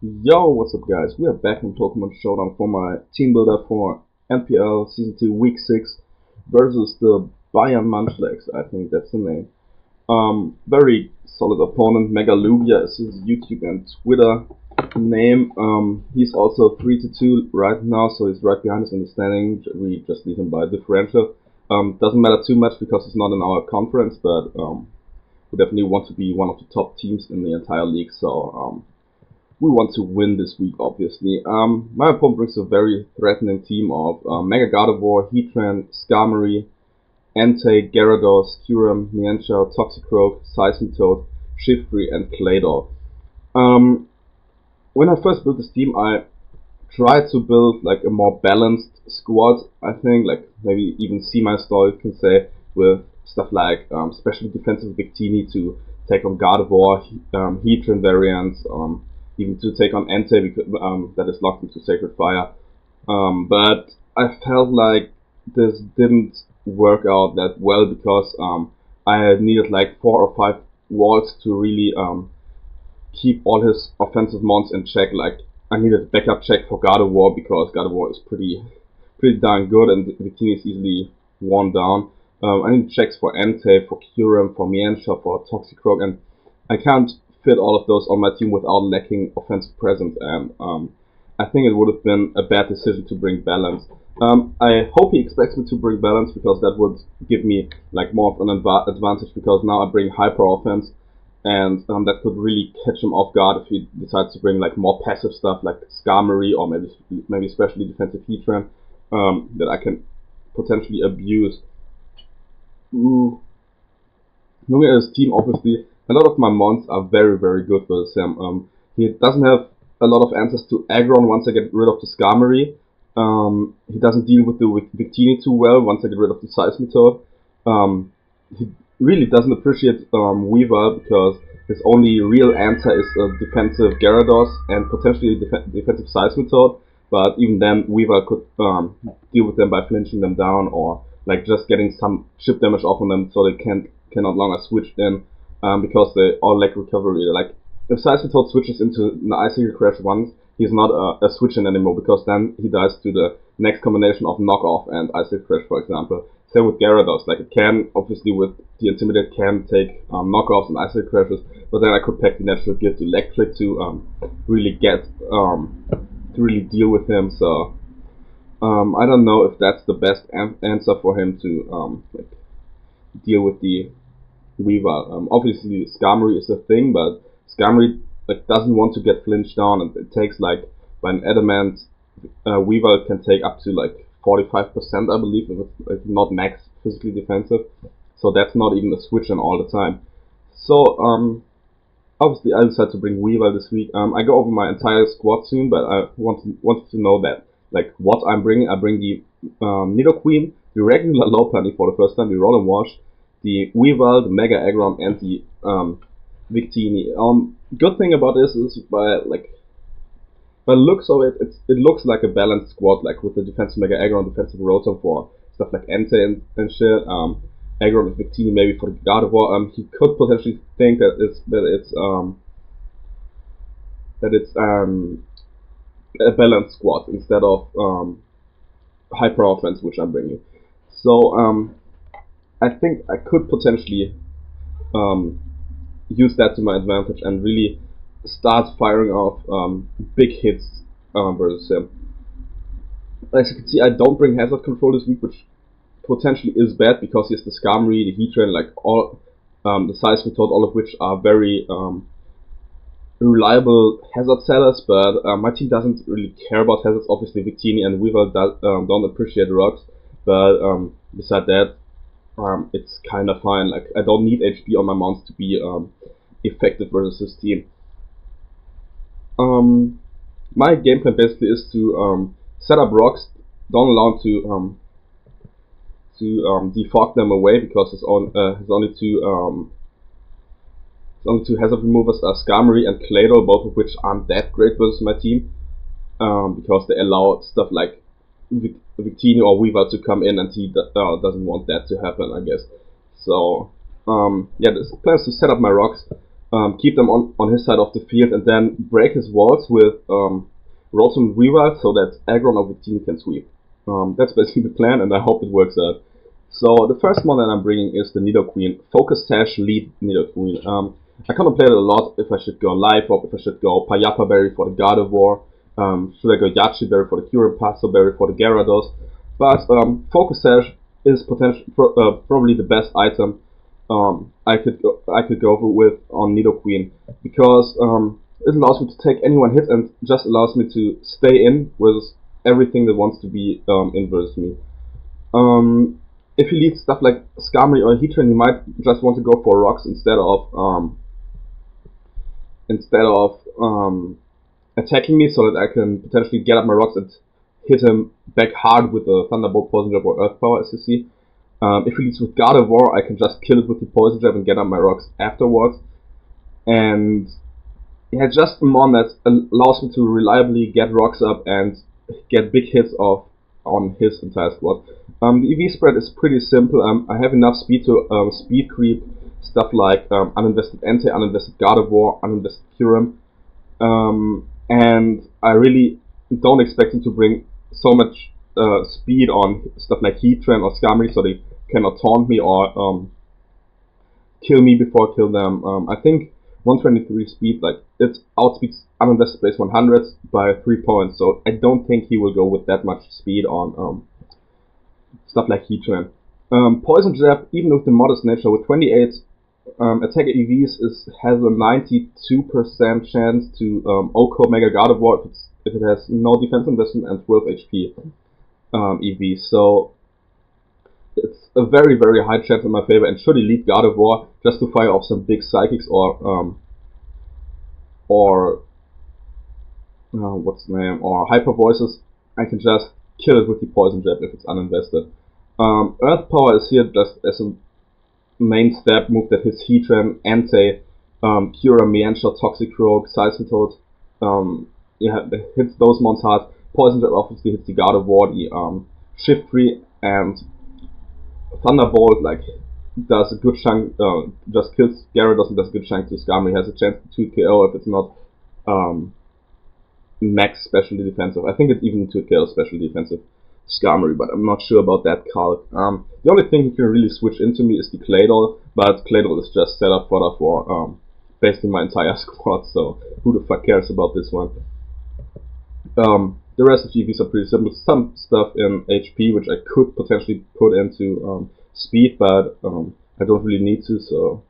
Yo, what's up guys? We are back in Pokemon Showdown for my team builder for NPL Season 2 Week 6 versus the Bayern Munchlax, I think that's the name. Very solid opponent. Mega Lugia is his YouTube and Twitter name. He's also 3-2 right now, so he's right behind us in the standing. We just lead him by a differential. Doesn't matter too much because he's not in our conference, but we definitely want to be one of the top teams in the entire league, so we want to win this week, obviously. My opponent brings a very threatening team of Mega Gardevoir, Heatran, Skarmory, Entei, Gyarados, Kyurem, Mienshao, Toxicroak, Seismitoad, Shiftry, and Claydol. When I first built this team, I tried to build like a more balanced squad, I think, like maybe even semi-stall, you can say, with stuff like specially defensive Victini to take on Gardevoir, Heatran variants, even to take on Entei because that is locked into Sacred Fire. But I felt like this didn't work out that well because I needed like 4 or 5 walls to really keep all his offensive mons in check. Like I needed a backup check for Gardevoir because Gardevoir is pretty darn good and Victini is easily worn down. I need checks for Entei, for Kyurem, for Mienshao, for Toxicroak, and I can't fit all of those on my team without lacking offensive presence, and I think it would have been a bad decision to bring balance. I hope he expects me to bring balance because that would give me like more of an advantage because now I bring hyper offense, and that could really catch him off guard if he decides to bring like more passive stuff like Skarmory or maybe especially defensive Heatran that I can potentially abuse. Looking at his team, obviously, a lot of my mons are very good with him. He doesn't have a lot of answers to Aggron once I get rid of the Skarmory. He doesn't deal with the Victini too well once I get rid of the Seismitoad. He really doesn't appreciate Weavile because his only real answer is a defensive Gyarados and potentially a defensive Seismitoad. But even then, Weavile could deal with them by flinching them down or like just getting some chip damage off on them so they cannot longer switch in. Because they all lack recovery. Like, if Seismitoad switches into an Icicle Crash once, he's not a switch-in anymore, because then he dies to the next combination of Knockoff and Icicle Crash, for example. Same with Gyarados. Like, it can, obviously, with the Intimidate, can take Knockoffs and Icicle Crashes, but then I could pack the Natural Gift Electric to really deal with him, so I don't know if that's the best answer for him to like, deal with the Weavile. Obviously Skarmory is a thing, but Skarmory like doesn't want to get flinched down, and it takes like by an adamant Weavile can take up to like 45%, I believe, if it's like, not max physically defensive. So that's not even a switch in all the time. So obviously I decided to bring Weavile this week. I go over my entire squad soon, but I wanted to know that like what I'm bringing. I bring the Nidoqueen, the regular Lopunny for the first time, the Roll and Wash, the Weavile, the Mega Aggron, and the Victini. Good thing about this is by the looks of it, it looks like a balanced squad, like with the defensive Mega Aggron, defensive Rotom for stuff like Entei and shit. Aggron and Victini maybe for the Gardevoir. He could potentially think that it's a balanced squad instead of hyper offense, which I'm bringing. So I think I could potentially use that to my advantage and really start firing off big hits versus him. As you can see, I don't bring hazard control this week, which potentially is bad because he has the Skarmory, the Heatran, like all the Seismitoad, all of which are very reliable hazard sellers, but my team doesn't really care about hazards. Obviously Victini and Weavile don't appreciate rocks, but beside that, it's kind of fine. Like I don't need HP on my mounts to be effective versus his team. My game plan basically is to set up rocks, don't allow him to defog them away because his only two hazard removers are Skarmory and Claydol, both of which aren't that great versus my team because they allow stuff like Victini or Weavile to come in, and he doesn't want that to happen, I guess. So yeah, this plan is to set up my rocks, keep them on his side of the field, and then break his walls with Rotom Rewild so that Aggron or Victini can sweep. That's basically the plan, and I hope it works out. So the first one that I'm bringing is the Nidoqueen, Focus Sash Lead Nidoqueen. I contemplated a lot if I should go Life Orb, if I should go Payapa Berry for the Gardevoir, should I go Yachi Berry for the Kyurem, Paso Berry for the Gyarados. But Focus Sash is probably the best item I could go with on Nidoqueen, because it allows me to take any one hit and just allows me to stay in with everything that wants to be in versus me. If he leads stuff like Skarmory or Heatran, he might just want to go for rocks instead of attacking me, so that I can potentially get up my rocks and hit him back hard with a Thunderbolt, Poison Jab, or Earth Power, as you see. If he leads with Gardevoir, I can just kill it with the Poison Jab and get up my rocks afterwards. And yeah, just a mon that allows me to reliably get rocks up and get big hits off on his entire squad. The EV spread is pretty simple. I have enough speed to speed creep stuff like uninvested Entei, uninvested Gardevoir, uninvested Kyurem. And I really don't expect him to bring so much speed on stuff like Heatran or Skarmory, so they cannot taunt me or kill me before I kill them. I think 123 speed, like, it outspeeds uninvested base 100 by 3 points, so I don't think he will go with that much speed on stuff like Heatran. Poison Jab, even with the modest nature, with 28 attack EVs, has a 92% chance to OHKO Mega Gardevoir if it has no defense investment and 12 HP EV. So it's a very, very high chance in my favor, and should he lead Gardevoir just to fire off some big Psychics or what's the name, or Hyper Voices, I can just kill it with the Poison Jab if it's uninvested. Earth Power is here just as a main step move that hits Heatran, Entei, Kyurem, Mienshao, Toxicroak, Seismitoad, it hits those mons hard. Poison Jab obviously hits the Gardevoir, the Shiftry, and Thunderbolt like does a good chunk, just kills Gyarados and does a good chunk to Skarmory. Has a chance to 2KO if it's not max specially defensive. I think it's even 2KO specially defensive Skarmory, but I'm not sure about that calc. The only thing he can really switch into me is the Claydol, but Claydol is just set up for basically my entire squad, so who the fuck cares about this one? The rest of the EVs are pretty simple. Some stuff in HP which I could potentially put into speed, but I don't really need to, so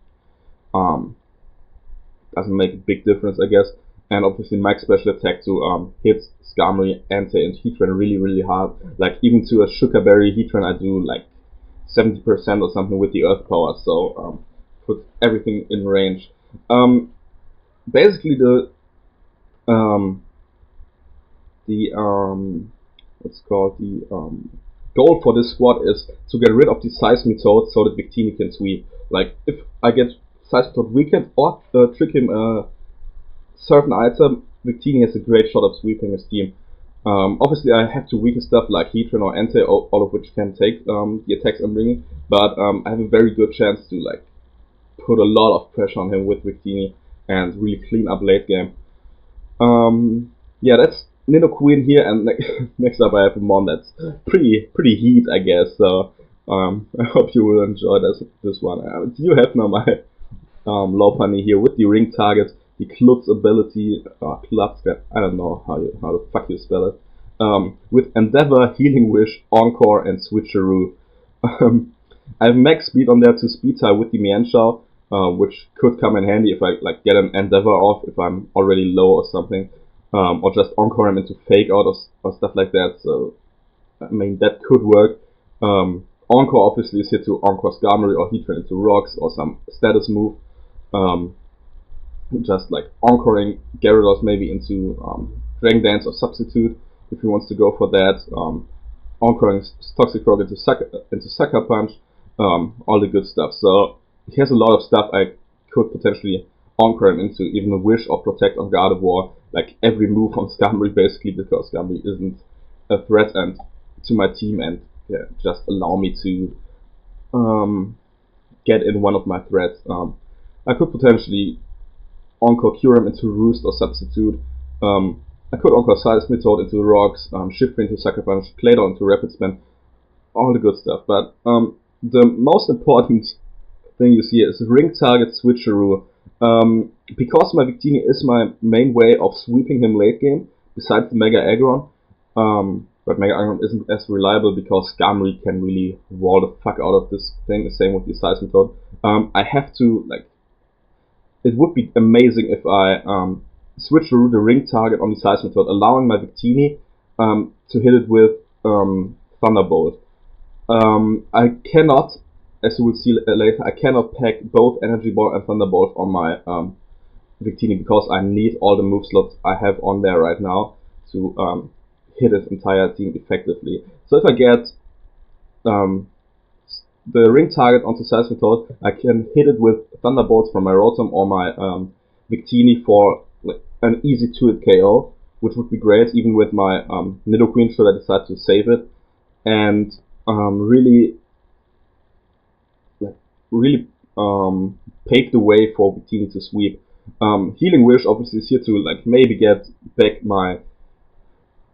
doesn't make a big difference, I guess. And obviously max special attack to hit Skarmory, Entei, and Heatran really, really hard. Like, even to a Shuka Berry Heatran I do like 70% or something with the Earth Power, so put everything in range. Basically goal for this squad is to get rid of the Seismitoad so that Victini can sweep. Like, if I get Seismitoad weakened or trick him a certain item, Victini has a great shot of sweeping his team. Obviously I have to weaken stuff like Heatran or Entei, all of which can take the attacks I'm bringing, but I have a very good chance to like put a lot of pressure on him with Victini and really clean up late game. Yeah, that's Nidoqueen here, and next up I have a mon that's pretty heat, I guess. So I hope you will enjoy this one. You have now my Lopunny here with the ring target, the Klutz ability, I don't know how the fuck you spell it. With Endeavor, Healing Wish, Encore, and Switcheroo. I have max speed on there to speed tie with the Mienshao, which could come in handy if I like get an Endeavor off if I'm already low or something. Or just Encore him into Fake Out or stuff like that, so I mean that could work. Encore obviously is here to Encore Skarmory or Heatran into Rocks or some status move. Just like Encoring Gyarados maybe into Dragon Dance or Substitute if he wants to go for that. Encoring Toxicroak into Sucker Punch, all the good stuff. So he has a lot of stuff I could potentially Encore him into, even a Wish or Protect on Gardevoir, like every move on Skarmory basically, because Skarmory isn't a threat and to my team, and yeah, just allow me to get in one of my threats. I could potentially Encore Curem into Roost or Substitute. I could Encore Seismitoad into Rocks, Shift into Sucker Punch, Claydol into Rapid Spin, all the good stuff. But the most important thing you see here is Ring Target Switcheroo. Because my Victini is my main way of sweeping him late game, besides the Mega Aggron, but Mega Aggron isn't as reliable because Skarmory can really wall the fuck out of this thing, the same with the Seismitoad. I have to, like, it would be amazing if I switcheroo the Ring Target on the Seismitoad, allowing my Victini to hit it with Thunderbolt. I cannot, as you will see later, I cannot pack both Energy Ball and Thunderbolt on my Victini because I need all the move slots I have on there right now to hit his entire team effectively. So if I get the Ring Target onto Seismitoad, I can hit it with Thunderbolts from my Rotom or my Victini for like, an easy 2-hit KO, which would be great even with my Nidoqueen should I decide to save it, and really pave the way for Victini to sweep. Healing Wish obviously is here to like maybe get back my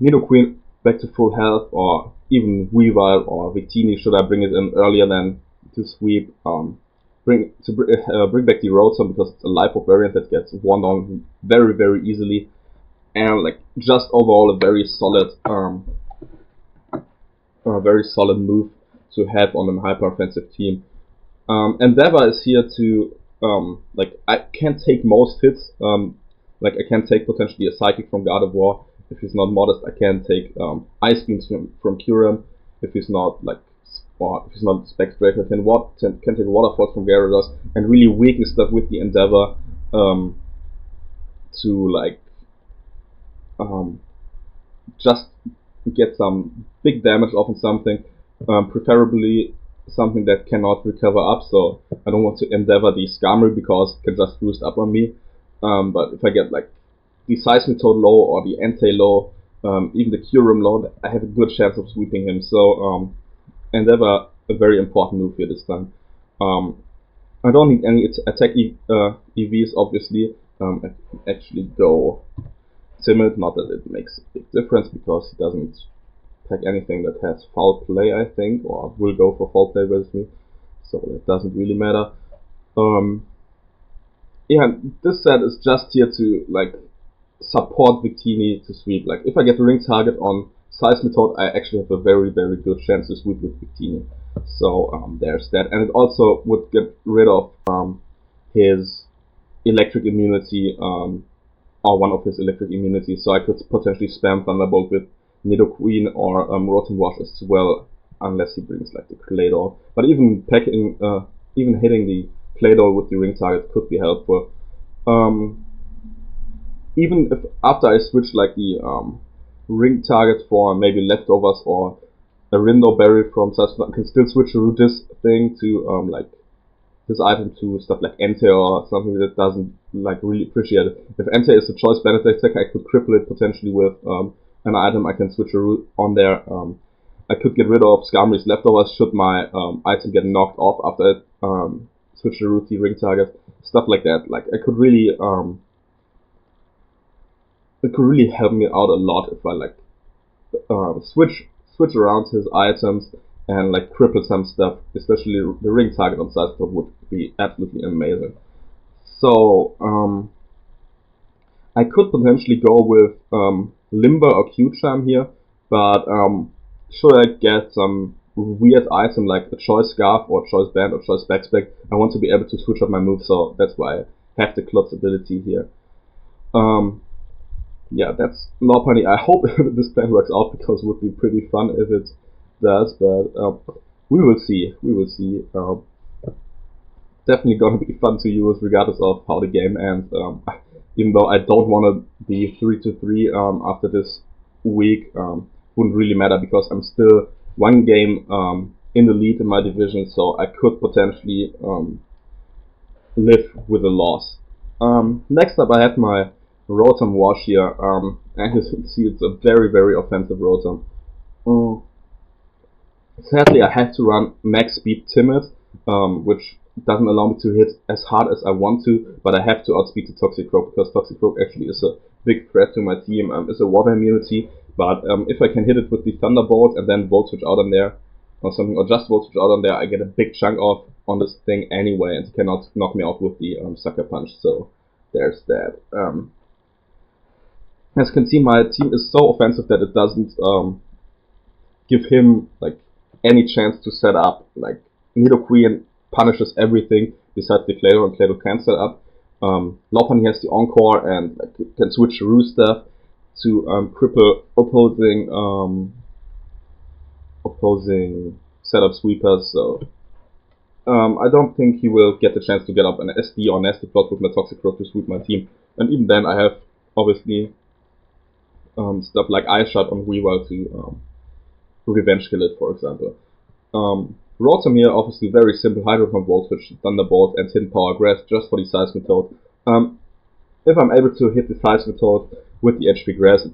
Nidoqueen back to full health, or even Weavile or Victini should I bring it in earlier than to sweep. Bring back the Rotom because it's a Life Orb variant that gets one down very very easily, and like just overall a very solid move to have on a hyper offensive team. Endeavor is here to like I can take most hits. Like I can take potentially a Psychic from God of War. If he's not modest, I can take Ice Beams from Curem. If he's not like, or if he's not Spectrator, I can take Waterfall from Gyarados and really weaken stuff with the Endeavor to like just get some big damage off on something, preferably something that cannot recover up. So I don't want to Endeavor the Skarmory because it can just boost up on me. But if I get like the Seismitoad low or the Entei low, even the Curem low, I have a good chance of sweeping him. So Endeavor, a very important move here this time. I don't need any attack EVs obviously. I can actually go Timid, not that it makes a big difference because he doesn't pack anything that has foul play, I think, or will go for foul play with me, so it doesn't really matter. Yeah, this set is just here to like support Victini to sweep. Like if I get the Ring Target on Seismitoad, I actually have a very very good chance to sweep with Victini. So there's that, and it also would get rid of his electric immunity, or one of his electric immunities, so I could potentially spam Thunderbolt with Nidoqueen or Rotom Wash as well, unless he brings like the Claydol. But even packing, even hitting the Claydol with the Ring Target could be helpful. Even if after I switch like the Ring Target for maybe Leftovers or a Rindo Berry from such, I can still switch this thing to like this item to stuff like Entei or something that doesn't like really appreciate it. If Entei is a choice banded attack, I could cripple it potentially with an item I can switch on there. I could get rid of Skarmory's Leftovers should my item get knocked off after it switch the Ring Target, stuff like that. Like I could really it could really help me out a lot if I like switch around his items and like cripple some stuff, especially the Ring Target on Seismitoad would be absolutely amazing. So I could potentially go with Limber or Q-Charm here, but should I get some weird item like a Choice Scarf or Choice Band or Choice Backpack, I want to be able to switch up my move, so that's why I have the Klotz ability here. Yeah, that's Lopunny. I hope this plan works out because it would be pretty fun if it does, but we will see. We will see. Definitely gonna be fun to use regardless of how the game ends. Even though I don't want to be 3-3 after this week, wouldn't really matter because I'm still one game in the lead in my division, so I could potentially live with a loss. Next up, I have my Rotom Wash here, and as you can see, it's a very, very offensive Rotom. Sadly, I had to run max speed Timid, which doesn't allow me to hit as hard as I want to, but I have to outspeed the Toxic Croak because Toxic Croak actually is a big threat to my team. It's a water immunity, but if I can hit it with the Thunderbolt and then Volt Switch out on there or something, or just Volt Switch out on there, I get a big chunk off on this thing anyway, and it cannot knock me out with the Sucker Punch. So there's that. As you can see, my team is so offensive that it doesn't give him like any chance to set up. Like Nidoqueen punishes everything besides the Clado, and Clado can set up. Lopunny has the Encore and like can switch Rooster to cripple opposing setup sweepers. So I don't think he will get the chance to get up an SD or Nasty Plot with my Toxic Croak to sweep my team. And even then, I have obviously stuff like Ice Shot on Weavile to revenge kill it, for example. Rotom here, obviously very simple Hydro Pump, Volt Switch, Thunderbolt, and Hidden Power Grass just for the Seismitoad. If I'm able to hit the Seismitoad with the HP Grass,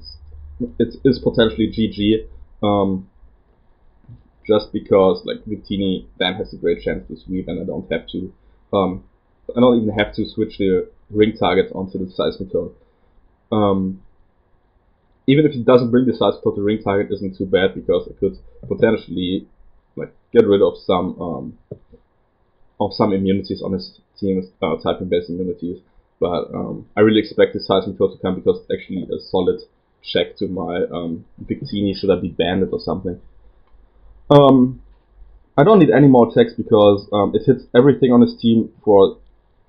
it is potentially GG. Just because like Victini then has a great chance to sweep, and I don't have to. I don't even have to switch the ring target onto the Seismitoad. Even if he doesn't bring the Seismitoad, the ring target isn't too bad because I could potentially like get rid of some immunities on his team's typing based immunities. But I really expect the Seismitoad to come because it's actually a solid check to my Victini should I be banded or something. I don't need any more attacks because it hits everything on his team for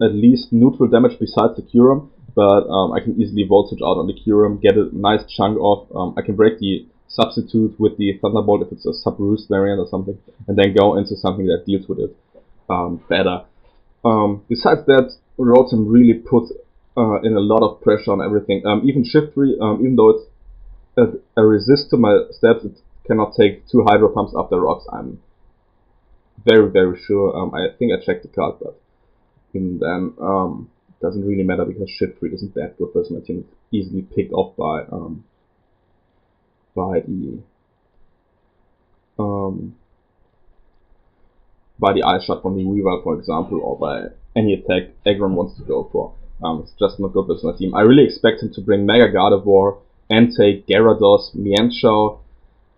at least neutral damage besides the Kyurem, but I can easily Volt Switch out on the Kyurem, get a nice chunk off. I can break the Substitute with the Thunderbolt if it's a Sub-Roost variant or something, and then go into something that deals with it better. Besides that, Rotom really put in a lot of pressure on everything. Even Shiftry, even though it's a resist to my steps, it cannot take 2 Hydro Pumps after rocks. I'm very, very sure. I think I checked the card, but even then, it doesn't really matter because Shiftry isn't that good versus my team. It's easily picked off by the Ice Shot from the Weavile, for example, or by any attack Aggron wants to go for. It's just not good versus my team. I really expect him to bring Mega Gardevoir, Entei, Gyarados, Mienshao,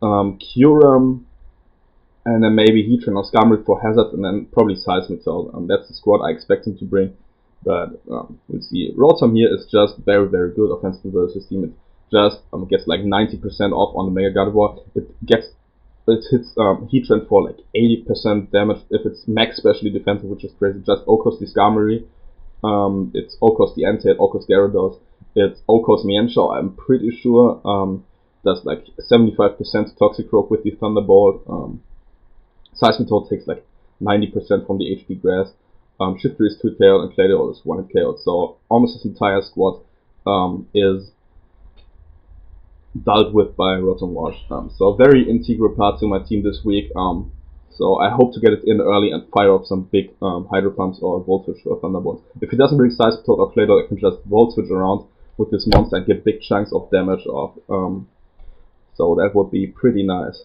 Kyurem, and then maybe Heatran or Skarmory for Hazard, and then probably Seismitoad. That's the squad I expect him to bring, but we'll see. Rotom here is just very, very good offensively versus team. It just gets like 90% off on the Mega Gardevoir. It hits Heatran for like 80% damage if it's max specially defensive, which is crazy. Just O-Cost the Skarmory, it's O-Cost the Entei, O-Cost Gyarados, it's O-Cost Mienshao, I'm pretty sure. Does like 75% Toxic Croak with the Thunderbolt. Seismitoad takes like 90% from the HP Grass. Shiftry is 2 KO and Clado is 1 KO. So almost his entire squad is dealt with by Rotom Wash. So a very integral part to my team this week. So I hope to get it in early and fire up some big Hydro Pumps or Volt Switch or Thunderbolt. If he doesn't bring Seismitoad or Clado, I can just Volt Switch around with this monster and get big chunks of damage off. So that would be pretty nice.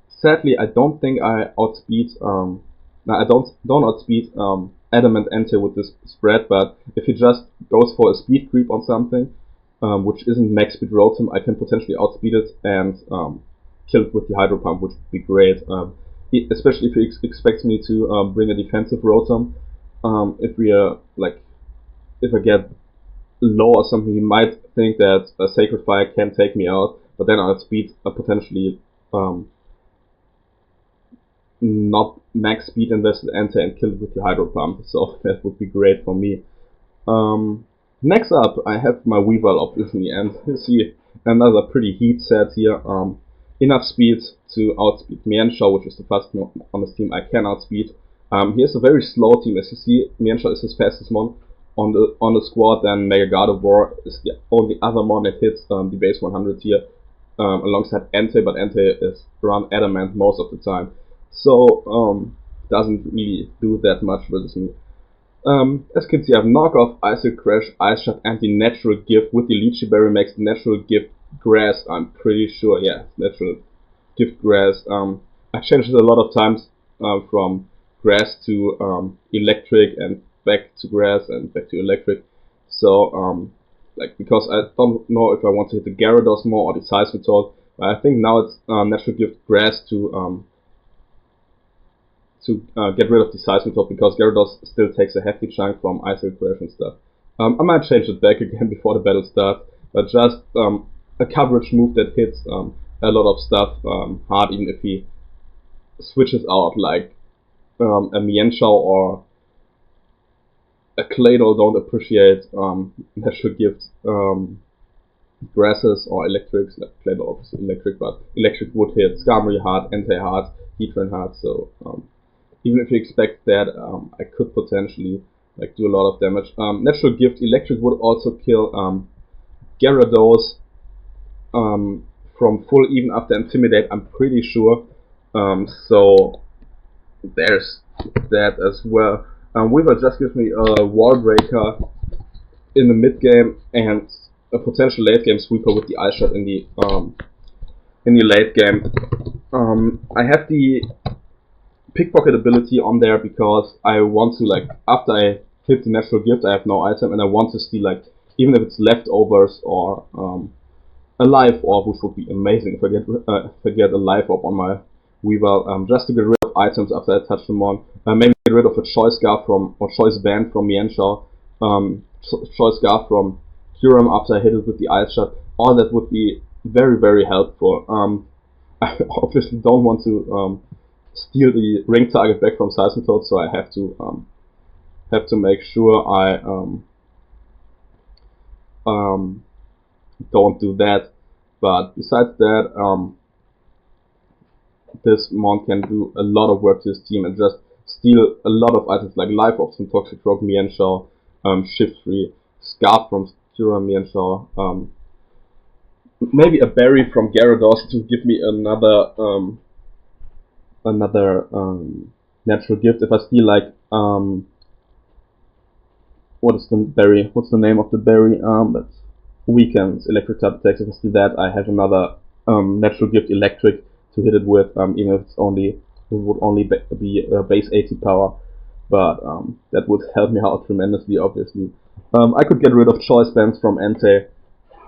Sadly, I don't think I outspeed. I don't outspeed Adamant Entei with this spread. But if he just goes for a speed creep on something, which isn't max speed Rotom, I can potentially outspeed it and kill it with the Hydro Pump, which would be great. Especially if he expects me to bring a defensive Rotom. If I get low or something, he might think that a Sacred Fire can take me out, but then I'll speed potentially not max speed invested Entei and kill it with the Hydro Pump, so that would be great for me. Next up, I have my Weavile obviously, and you see another pretty heat set here. Enough speed to outspeed Mienshao, which is the fastest one on his team. I can outspeed. He has a very slow team, as you see. Mienshao is his fastest one on the squad, then Mega Gardevoir is the only other one that hits the base 100 here, alongside Entei, but Entei is run Adamant most of the time, so doesn't really do that much versus me. As you can see, I have Knockoff, Icicle Crash, Ice Shot, and the Natural Gift with the Lychee Berry makes the Natural Gift Grass, I'm pretty sure, yeah, Natural Gift Grass. I changed it a lot of times from grass to electric and back to grass and back to electric. So like, because I don't know if I want to hit the Gyarados more or the Seismitoad, but I think now it's natural gift grass to get rid of the Seismitoad, because Gyarados still takes a hefty chunk from Ice Crash and stuff. I might change it back again before the battle starts, but just a coverage move that hits a lot of stuff hard, even if he switches out like a Mienshao or a Claydol don't appreciate natural gifts grasses or electrics. Like Claydol obviously electric, but electric would hit Skarmory hard, Entei hard, Heatran hard, so even if you expect that, I could potentially like do a lot of damage. Natural gift electric would also kill Gyarados from full even after Intimidate, I'm pretty sure. So there's that as well. Weaver just gives me a Wall Breaker in the mid game and a potential late game sweeper with the Ice Shot in the late game. I have the Pickpocket ability on there because I want to, like, after I hit the natural gift, I have no item and I want to steal, like, even if it's leftovers or a life orb, which would be amazing if I get a life orb on my Weavile, just to get rid of items after I touch them on. Maybe get rid of a Choice Scarf or Choice Band from Mienshao, Choice Scarf from Kyurem after I hit it with the Ice Shot. All that would be very, very helpful. I obviously don't want to steal the ring target back from Seismitoad, so I have to make sure I don't do that. But besides that, this Mon can do a lot of work to his team and just steal a lot of items like Life Orbs from Toxic Rogue Mienshao, Shift Free, Scarf from Kyurem Mienshao, maybe a Berry from Gyarados to give me another natural gift. If I steal like what's the name of the berry that weakens electric type attacks? If I steal that, I have another natural gift electric to hit it with, even if it would only be base 80 power, but that would help me out tremendously, obviously. I could get rid of Choice Bands from Entei,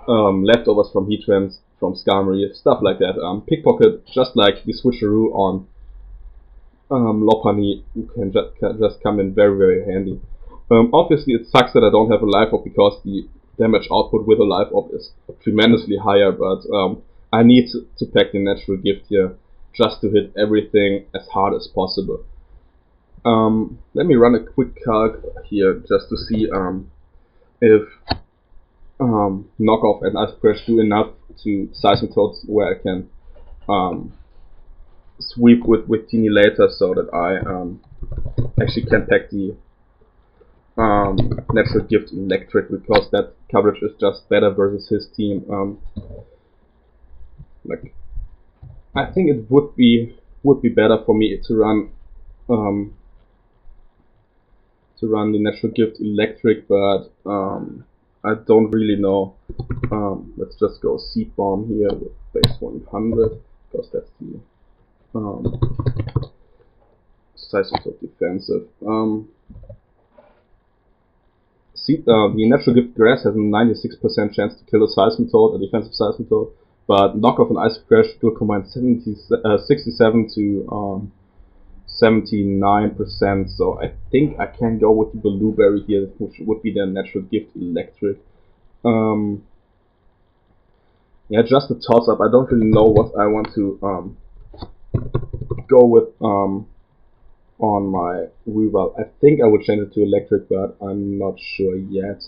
leftovers from Heatrans, from Skarmory, stuff like that. Pickpocket, just like the switcheroo on Lopunny, can just come in very, very handy. Obviously it sucks that I don't have a Life Orb because the damage output with a Life Orb is tremendously higher, but I need to pack the natural gift here just to hit everything as hard as possible. Let me run a quick calc here just to see if Knockoff and Ice Crash do enough to Seismitoads where I can sweep with Teeny later, so that I actually can pack the natural gift electric, because that coverage is just better versus his team. Like, I think it would be better for me to run the natural gift electric, but I don't really know. Let's just go Seed Bomb here with base 100, because that's the Seismitoad defensive. The natural gift grass has a 96% chance to kill a Seismitoad, a defensive Seismitoad, but Knockoff and Ice Crash will combine 67 to 79%, so I think I can go with the Blueberry here, which would be the natural gift electric. Yeah, just a toss up. I don't really know what I want to go with on my Weavile. I think I would change it to electric, but I'm not sure yet.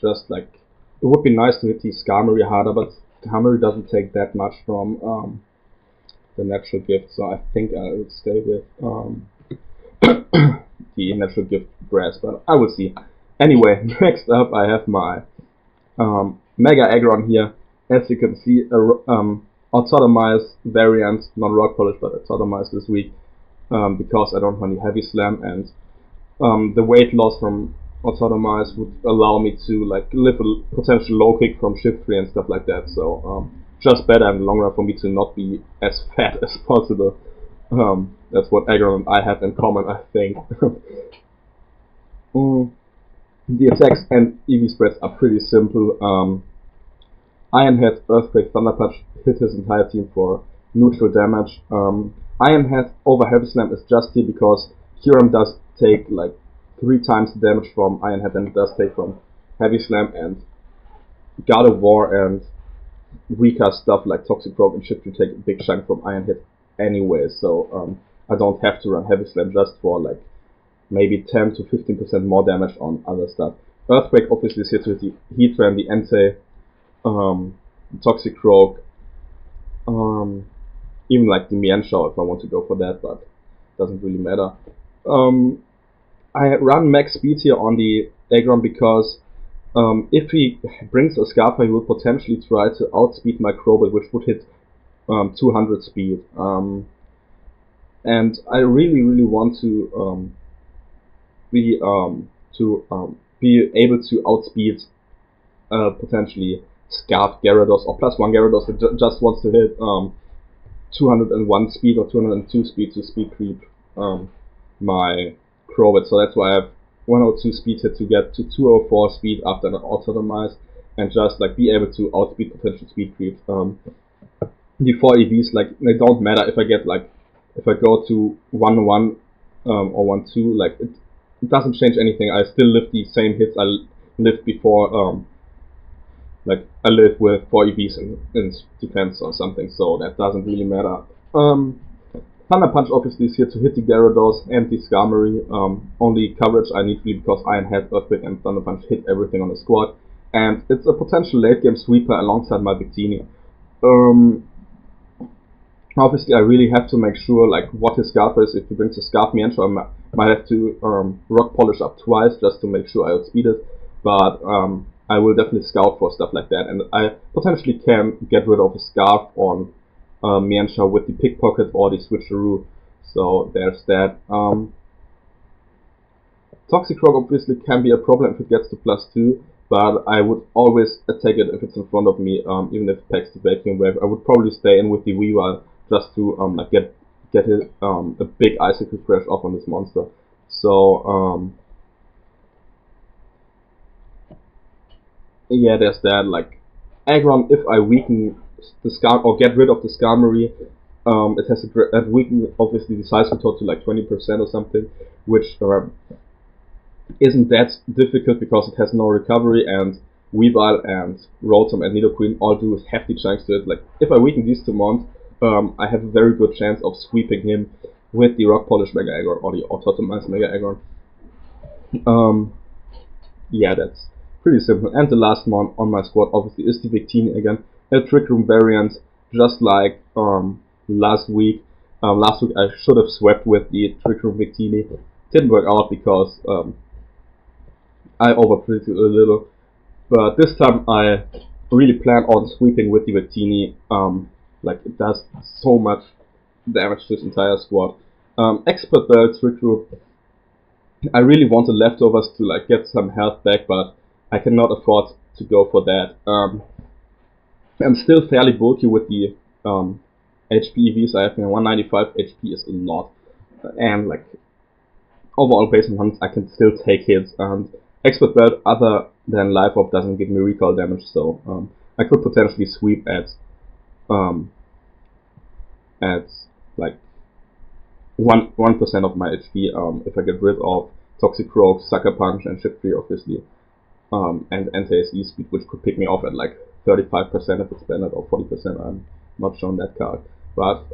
Just like, it would be nice to hit the Skarmory harder, but Skarmory doesn't take that much from the natural gift, so I think I would stay with the natural gift grass, but I will see. Anyway, next up I have my Mega Aggron here. As you can see, Autotomize variant, not Rock Polish, but Autotomize this week, because I don't want any Heavy Slam, and the weight loss from Autotomize would allow me to like live a potential low kick from Shift Free and stuff like that, so just better in the long run for me to not be as fat as possible. That's what Aggron and I have in common, I think. Mm, the attacks and EV spreads are pretty simple. Ironhead, Earthquake, Thunder Punch hit his entire team for neutral damage. Ironhead over Heavy Slam is just here because Kyurem does take like 3 times the damage from Ironhead than it does take from Heavy Slam, and God of War and weaker stuff like Toxic Rogue and Shift to take a big chunk from Ironhead anyway, so I don't have to run Heavy Slam just for like maybe 10 to 15% more damage on other stuff. Earthquake obviously is here to hit the Heatran, the Entei, Toxic Rogue, even like the Mienshao if I want to go for that, but doesn't really matter. I run max speed here on the Aggron because if he brings a Scarpa, he will potentially try to outspeed my Crobat, which would hit 200 speed. And I really want to be able to outspeed potentially Scarf Gyarados or +1 Gyarados that just wants to hit 201 speed or 202 speed to speed creep my Crobat. So that's why I have 102 speed hit to get to 204 speed after an autotomize and just like be able to outspeed potential speed creep. The 4 EVs, like, they don't matter if I get like, if I go to 1-1 or 1-2, like it doesn't change anything. I still live the same hits I lived before. Like I live with 4 EVs in defense or something, so that doesn't really matter. Thunder Punch obviously is here to hit the Gyarados and the Skarmory. Only coverage I need really because Ironhead, Earthquake and Thunder Punch hit everything on the squad. And it's a potential late game sweeper alongside my Victini. Obviously I really have to make sure like what his Scarf is. If he brings a Scarf Mienshao, I might have to Rock Polish up twice just to make sure I outspeed it. But I will definitely scout for stuff like that, and I potentially can get rid of a Scarf on Mienshao with the Pickpocket or the Switcheroo. So there's that. Toxic Rogue obviously can be a problem if it gets to +2, but I would always attack it if it's in front of me, even if it packs the Vacuum Wave. I would probably stay in with the Weavile just to like get it, a big Icicle Crash off on this monster. So yeah, there's that. Like Aggron, if I weaken the Scar or get rid of the Skarmory, it has to weaken obviously the Seismic Toad to like 20% or something, which isn't that difficult because it has no recovery, and Weavile and Rotom and Nidoqueen all do hefty chunks to it. Like if I weaken these two mons, I have a very good chance of sweeping him with the Rock Polish Mega Aggron or the Autotomized Mega Aggron. Yeah, that's pretty simple. And the last mon on my squad obviously is the Victini again, a Trick Room variant, just like last week. Last week I should have swept with the Trick Room Victini. Didn't work out because I overpredicted a little, but this time I really plan on sweeping with the Victini. Like it does so much damage to this entire squad. Expert Belt, Trick Room. I really want the leftovers to like get some health back, but I cannot afford to go for that. I'm still fairly bulky with the HP EVs. I have 195 HP is a lot, and like overall based on hunts I can still take hits, and Expert Belt other than Life Orb doesn't give me recall damage, so I could potentially sweep at like 1% of my HP if I get rid of Toxic Rogue, Sucker Punch and Shift Free obviously, and Entei speed, which could pick me off at like 35% if it's banned or 40%, I'm not shown that card. But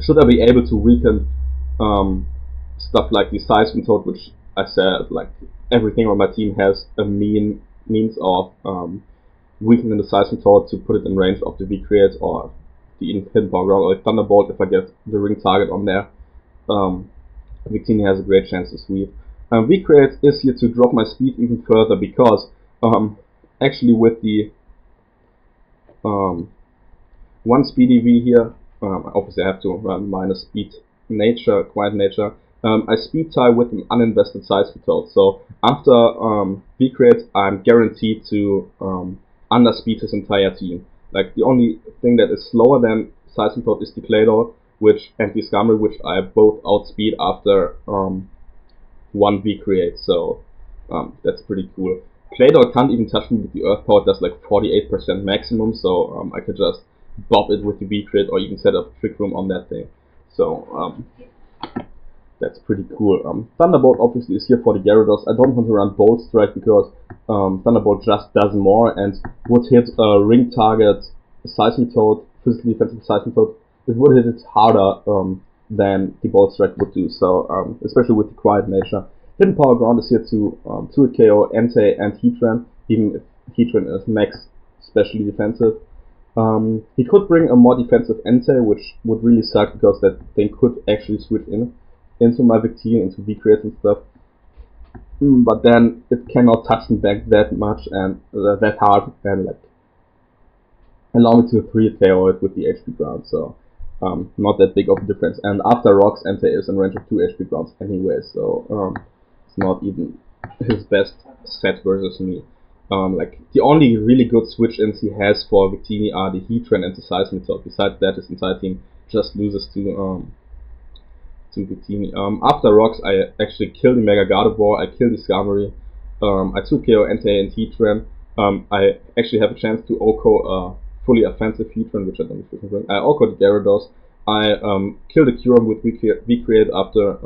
should I be able to weaken stuff like the Seismic Toad, which I said like everything on my team has a means of weakening the Seismic Toad to put it in range of the V-Create or the Hidden Power Ground or the Thunderbolt if I get the ring target on there. Victini has a great chance to sweep. V-Create is here to drop my speed even further because actually with the 1 speedy V here, obviously I have to run minus speed nature, quiet nature. I speed tie with an uninvested Seismic Toad, so after V-Create I'm guaranteed to underspeed his entire team. Like the only thing that is slower than Seismic Toad is the Claydol, which and Discovery, which I both outspeed after one V create, so that's pretty cool. Claydol can't even touch me with the Earth Power, it does like 48% maximum, so I could just bob it with the V create or even set up Trick Room on that thing. So that's pretty cool. Thunderbolt obviously is here for the Gyarados. I don't want to run Bolt Strike because Thunderbolt just does more and would hit a ring target Seismitoad, physically defensive Seismitoad. It would hit it harder than the Bolt Strike would do, so especially with the quiet nature. Hidden Power Ground is here to 2-hit KO Entei and Heatran, even if Heatran is max specially defensive. He could bring a more defensive Entei, which would really suck because that thing could actually switch into my Victini, into V-Create and stuff. But then it cannot touch me back that much and that hard and like allow me to 3-hit KO it with the HP ground, so not that big of a difference. And after Rocks, Entei is in range of 2 HP grounds anyway, so it's not even his best set versus me. Like the only really good switch-ins he has for Victini are the Heatran and the Seismitoad. Besides that, his entire team just loses to Victini. After Rocks, I actually kill the Mega Gardevoir, I kill the Skarmory, I 2-KO Entei and Heatran. I actually have a chance to OHKO a fully offensive Heatran, which I don't know if you can bring. I OHKO the Gyarados. I kill the Kyurem with V-Create after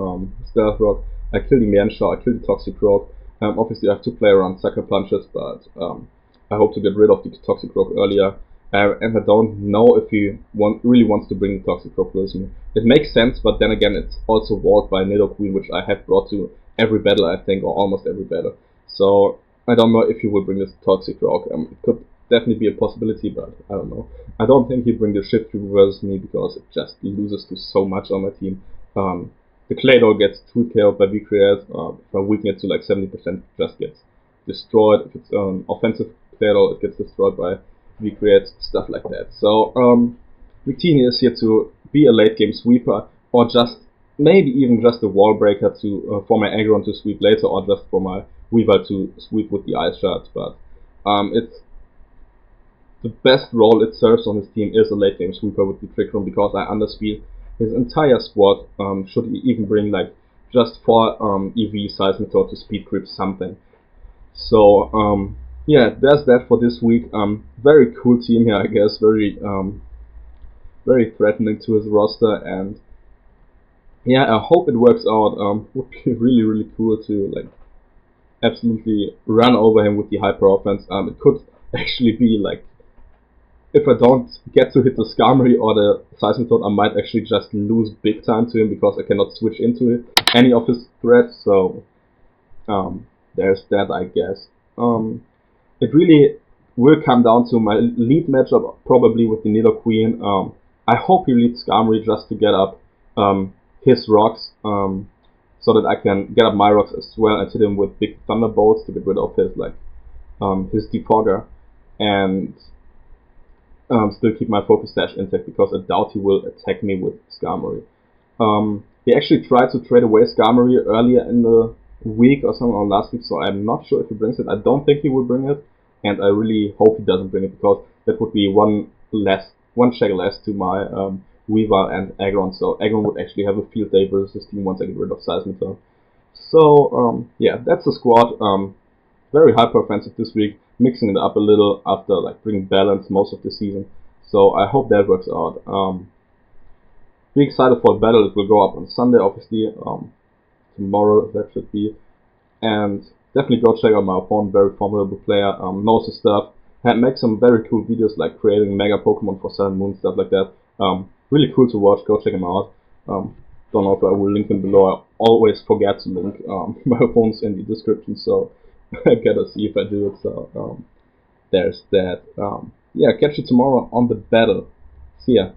Stealth Rock. I kill the Mienshao, I kill the Toxicroak. Obviously I have to play around Sucker Punches, but I hope to get rid of the Toxicroak earlier. And I don't know if he really wants to bring the Toxicroak with me. It makes sense, but then again it's also walled by Nidoqueen, which I have brought to every battle I think, or almost every battle. So I don't know if he will bring this Toxicroak. It could definitely be a possibility, but I don't know. I don't think he'll bring the Shift versus me because it just loses to so much on my team. The Claydol gets 2-KO'd by V-Create. If I weaken it to like 70%, it just gets destroyed. If it's offensive Claydol, it gets destroyed by V-Create, stuff like that. So Victini is here to be a late game sweeper, or just maybe even just a wall breaker to for my Aggron to sweep later, or just for my Weavile to sweep with the Ice Shard. But it's the best role it serves on his team is a late game sweeper with the Trick Room, because I underspeed his entire squad. Should he even bring like just 4 EV Seismitoad to speed creep something. So yeah, there's that for this week. Very cool team here, I guess. Very threatening to his roster, and yeah, I hope it works out. Would be really cool to like absolutely run over him with the hyper offense. It could actually be like, if I don't get to hit the Skarmory or the Seismitoad, I might actually just lose big time to him because I cannot switch into any of his threats. So there's that, I guess. It really will come down to my lead matchup, probably with the Nidoqueen. I hope he leads Skarmory just to get up his rocks, so that I can get up my rocks as well and hit him with big Thunderbolts to get rid of his like his Defogger, and still keep my Focus Sash intact, because I doubt he will attack me with Skarmory. He actually tried to trade away Skarmory earlier in the week or something, or last week, so I'm not sure if he brings it. I don't think he will bring it, and I really hope he doesn't bring it, because that would be one check less to my Weavile and Aggron, so Aggron would actually have a field day versus his team once I get rid of Seismitoad. So yeah, that's the squad. Very hyper offensive this week, mixing it up a little after like bringing balance most of the season. So I hope that works out. Be excited for the battle. It will go up on Sunday, obviously. Tomorrow that should be. And definitely go check out my opponent, very formidable player, knows his stuff. Makes some very cool videos like creating mega Pokemon for Sun and Moon, stuff like that. Really cool to watch, go check him out. Don't know if I will link him below. I always forget to link my opponents in the description, so I gotta see if I do it. So there's that. Yeah, catch you tomorrow on the battle. See ya.